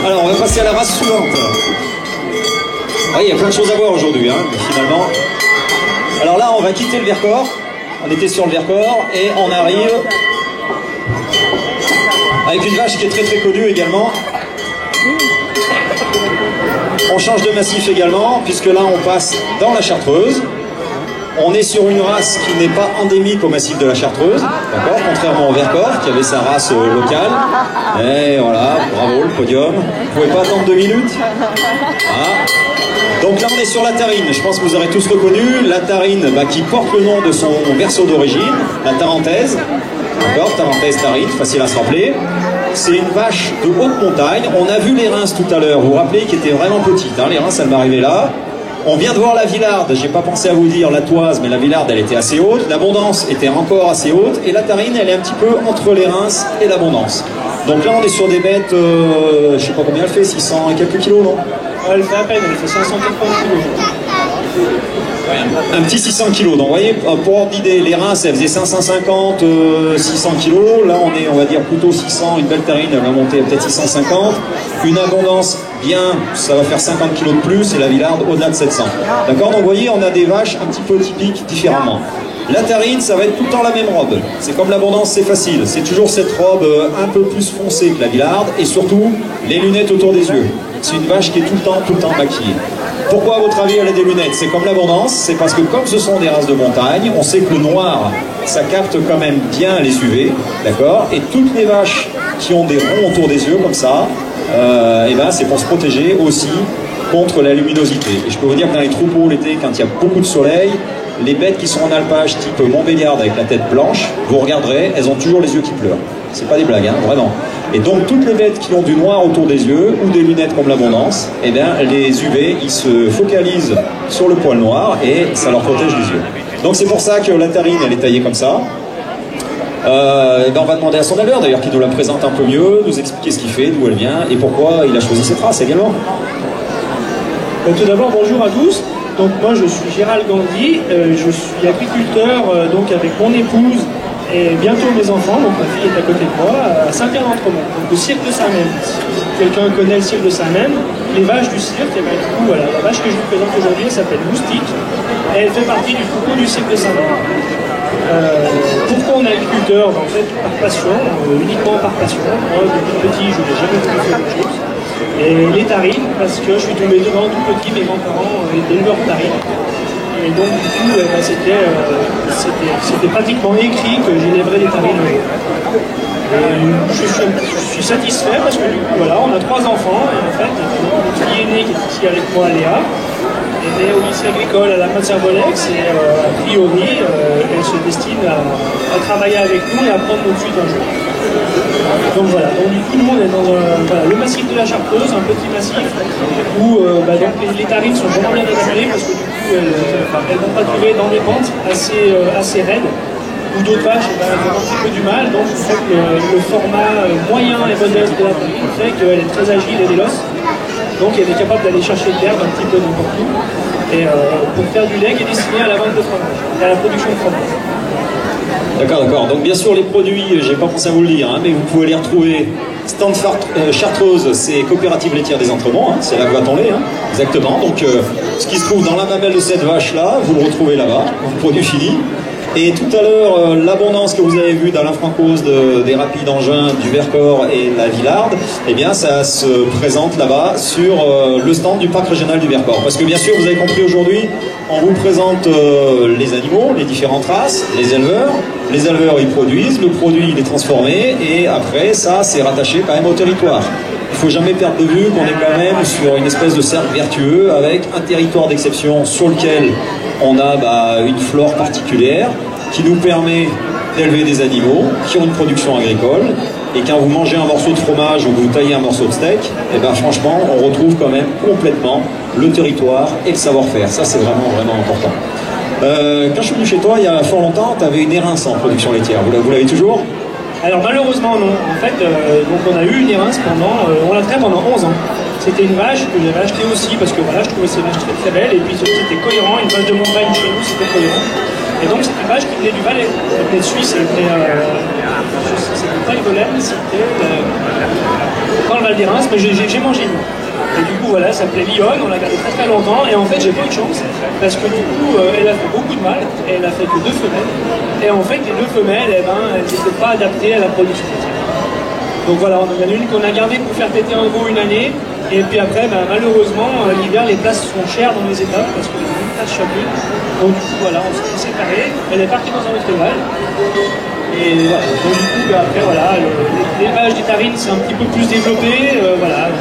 Alors, on va passer à la race suivante. Oui, il y a plein de choses à voir aujourd'hui, hein, finalement. Alors là, on va quitter le Vercors. On était sur le Vercors et on arrive avec une vache qui est très très connue également. On change de massif également, puisque là, on passe dans la Chartreuse. On est sur une race qui n'est pas endémique au massif de la Chartreuse, d'accord, contrairement au Vercors, qui avait sa race locale. Et voilà, bravo, le podium. Vous pouvez pas attendre 2 minutes. Voilà. Donc là, on est sur la Tarine. Je pense que vous aurez tous reconnu la Tarine, qui porte le nom de son berceau d'origine, la Tarentaise. D'accord, Tarentaise, Tarine, facile à se rappeler. C'est une vache de haute montagne. On a vu les Reims tout à l'heure, vous vous rappelez, qui étaient vraiment petites. Hein, les Reims, elles m'arrivaient là. On vient de voir la Villarde, j'ai pas pensé à vous dire la Toise, mais la Villarde elle était assez haute, l'Abondance était encore assez haute, et la Tarine elle est un petit peu entre les Reims et l'Abondance. Donc là on est sur des bêtes, je sais pas combien elle fait, 600 et quelques kilos, non? Elle fait à peine, elle fait 580 kilos. Un petit 600 kilos, donc vous voyez, pour ordre d'idée, les Reims elles faisaient 550, 600 kilos, là on va dire plutôt 600, une belle Tarine elle va monter à peut-être 650, une Abondance bien, ça va faire 50 kilos de plus, et la Villarde au-delà de 700. D'accord, donc vous voyez, on a des vaches un petit peu typiques différemment. La Tarine, ça va être tout le temps la même robe. C'est comme l'Abondance, c'est facile. C'est toujours cette robe un peu plus foncée que la Villarde, et surtout les lunettes autour des yeux. C'est une vache qui est tout le temps maquillée. Pourquoi, à votre avis, elle a des lunettes? C'est comme l'Abondance, c'est parce que comme ce sont des races de montagne, on sait que le noir, ça capte quand même bien les UV, d'accord? Et toutes les vaches qui ont des ronds autour des yeux, comme ça, et ben c'est pour se protéger aussi contre la luminosité. Et je peux vous dire que dans les troupeaux l'été, quand il y a beaucoup de soleil, les bêtes qui sont en alpage type Montbéliarde avec la tête blanche, vous regarderez, elles ont toujours les yeux qui pleurent. C'est pas des blagues, hein, vraiment. Et donc toutes les bêtes qui ont du noir autour des yeux ou des lunettes comme l'Abondance, eh bien les UV ils se focalisent sur le poil noir et ça leur protège les yeux. Donc c'est pour ça que la Tarine elle est taillée comme ça. On va demander à son éleveur d'ailleurs qui nous la présente un peu mieux, nous expliquer ce qu'il fait, d'où elle vient et pourquoi il a choisi cette race également. Tout d'abord, bonjour à tous. Donc moi je suis Gérald Gandhi, je suis agriculteur donc avec mon épouse et bientôt mes enfants, donc ma fille est à côté de moi, à Saint-Pierre-d'Entremont, donc au cirque de Saint-Même. Si quelqu'un connaît le cirque de Saint-Même, les vaches du cirque, et bien du coup voilà, la vache que je vous présente aujourd'hui elle s'appelle Moustique et elle fait partie du troupeau du cirque de Saint-Même. Pourquoi on est agriculteur? En fait par passion, uniquement par passion. Moi depuis petit je n'ai jamais voulu faire autre chose. Et les tarines, parce que je suis tombé dedans tout petit, mes grands-parents étaient éleveurs de tarines. Et donc du coup, c'était pratiquement écrit que j'élèverais des tarines. Je suis satisfait parce que du coup, voilà, on a 3 enfants. Et en fait, une fille aînée qui est ici avec moi, Léa, est née au lycée agricole à la Motte-Servolex et a priori, elle se destine à travailler avec nous et à prendre notre suite un jour. Donc voilà, donc du coup nous on est dans le massif de la Chartreuse, un petit massif où donc les tarines sont vraiment bien adaptées parce que du coup elles vont pâturer dans des pentes assez raides où d'autres vaches ont un petit peu du mal, donc en fait, le format moyen et modeste de la tarine fait qu'elle est très agile et véloce, donc elle est capable d'aller chercher de l'herbe un petit peu n'importe où et pour faire du lait qui est destiné à la vente de fromage, à la production de fromage. D'accord, d'accord. Donc bien sûr les produits, j'ai pas pensé à vous le dire, hein, mais vous pouvez les retrouver. Stand Chartreuse, c'est Coopérative laitière des Entremonts, hein, c'est la boîte en lait, hein, exactement. Donc ce qui se trouve dans la mamelle de cette vache-là, vous le retrouvez là-bas, en produit fini. Et tout à l'heure, l'Abondance que vous avez vue dans l'infrancause des Rapides Engins, du Vercors et de la Villarde, eh bien ça se présente là-bas sur le stand du parc régional du Vercors. Parce que bien sûr, vous avez compris aujourd'hui, on vous présente les animaux, les différentes races, les éleveurs ils produisent, le produit il est transformé et après ça c'est rattaché quand même au territoire. Il ne faut jamais perdre de vue qu'on est quand même sur une espèce de cercle vertueux avec un territoire d'exception sur lequel on a une flore particulière qui nous permet d'élever des animaux qui ont une production agricole. Et quand vous mangez un morceau de fromage ou que vous taillez un morceau de steak, et ben franchement, on retrouve quand même complètement le territoire et le savoir-faire. Ça, c'est vraiment, vraiment important. Quand je suis venu chez toi, il y a fort longtemps, tu avais une Érins en production laitière. Vous l'avez toujours? Alors malheureusement non. En fait, donc on a eu une Érins on l'a traité pendant 11 ans. C'était une vache que j'avais achetée aussi parce que voilà, je trouvais ces vaches très très belles et puis c'était cohérent. Une vache de montagne chez nous, c'était cohérent. Et donc c'était une vache qui venait du Valais, elle venait de Suisse, elle venait, c'était pas Igolène, c'était dans le Val d'Hérens, mais j'ai mangé une. Et du coup, voilà, ça s'appelait Lyon, on l'a gardé très très longtemps, et en fait, j'ai pas eu de chance, parce que du coup, elle a fait beaucoup de mal, et elle a fait que 2 femelles, et en fait, les 2 femelles, eh ben, elles n'étaient pas adaptées à la production. Donc voilà, on en a une qu'on a gardée pour faire péter un veau une année, et puis après, ben, malheureusement, l'hiver, les places sont chères dans les étapes, parce que les places chacune. Donc du coup, voilà, on s'est séparés, elle est partie dans un autre élevage. Et voilà, donc du coup, ben, après, voilà, l'élevage des tarines, c'est un petit peu plus développé, voilà.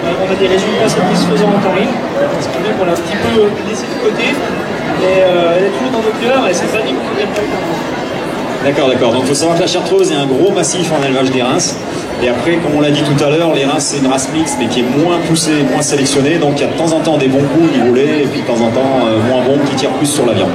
On a des résultats satisfaisants en tarine, ce qui fait qu'on l'a un petit peu laissé de côté, mais elle est toujours dans nos cœurs et c'est pas dit qu'on ne vient pas eu. D'accord, d'accord. Donc il faut savoir que la Chartreuse est un gros massif en élevage des Reims. Et après, comme on l'a dit tout à l'heure, les Reims c'est une race mixte mais qui est moins poussée, moins sélectionnée. Donc il y a de temps en temps des bons coups au niveau lait et puis de temps en temps moins bons qui tirent plus sur la viande.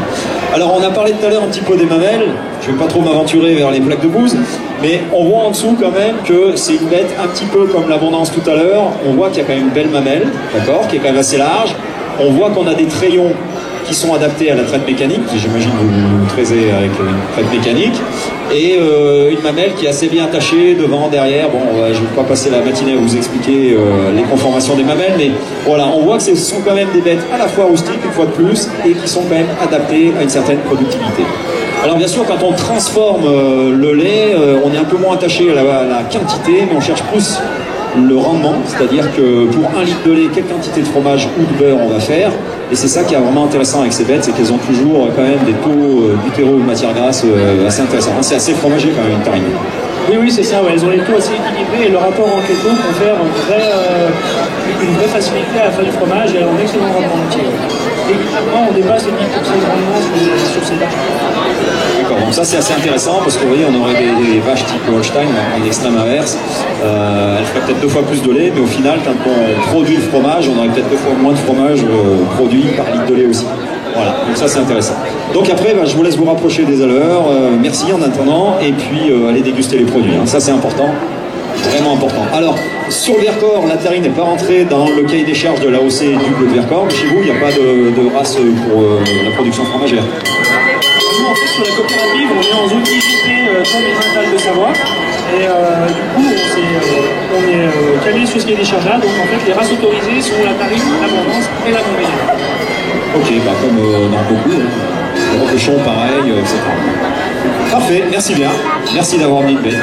Alors on a parlé tout à l'heure un petit peu des mamelles. Je ne vais pas trop m'aventurer vers les plaques de bouse. Mais on voit en dessous quand même que c'est une bête un petit peu comme l'abondance tout à l'heure. On voit qu'il y a quand même une belle mamelle, d'accord, qui est quand même assez large. On voit qu'on a des trayons qui sont adaptés à la traite mécanique. J'imagine que vous traitez avec une traite mécanique. Et une mamelle qui est assez bien attachée devant, derrière. Bon, je ne vais pas passer la matinée à vous expliquer les conformations des mamelles, mais voilà, on voit que ce sont quand même des bêtes à la fois rustiques, une fois de plus, et qui sont quand même adaptées à une certaine productivité. Alors bien sûr, quand on transforme le lait, on est un peu moins attaché à la quantité, mais on cherche plus le rendement, c'est-à-dire que pour 1 litre de lait, quelle quantité de fromage ou de beurre on va faire. Et c'est ça qui est vraiment intéressant avec ces bêtes, c'est qu'elles ont toujours quand même des taux butéraux de matière grasse assez intéressants. C'est assez fromagé quand même une tarine. Oui, oui, c'est ça, ouais. Elles ont les taux assez équilibrés et le rapport en keto confère une vraie facilité à faire du fromage et un excellent rapport entier. Et finalement, on dépasse les 10% de rendement sur ces vaches. D'accord, donc ça c'est assez intéressant parce que vous voyez, on aurait des vaches type Holstein en extrême inverse. Elles feraient peut-être 2 fois plus de lait, mais au final, quand on produit le fromage, on aurait peut-être 2 fois moins de fromage produit par litre de lait aussi. Voilà, donc ça c'est intéressant. Donc après, je vous laisse vous rapprocher des alleurs. Merci en attendant, et puis allez déguster les produits. Hein. Ça c'est important, vraiment important. Alors, sur le Vercors, la tarine n'est pas rentrée dans le cahier des charges de l'AOC du Bleu de Vercors. Chez vous, il n'y a pas de race pour la production fromagère. Nous, en fait, sur la coopérative, on est en zone IGP Combe-et-Vintal de Savoie. Et du coup, on est calé sur ce qui est des charges là. Donc, en fait, les races autorisées sont la tarine, l'abondance et la Montbéliard. Ok, comme dans beaucoup, le Roquechon, pareil, etc. Parfait, merci bien. Merci d'avoir mis une bête.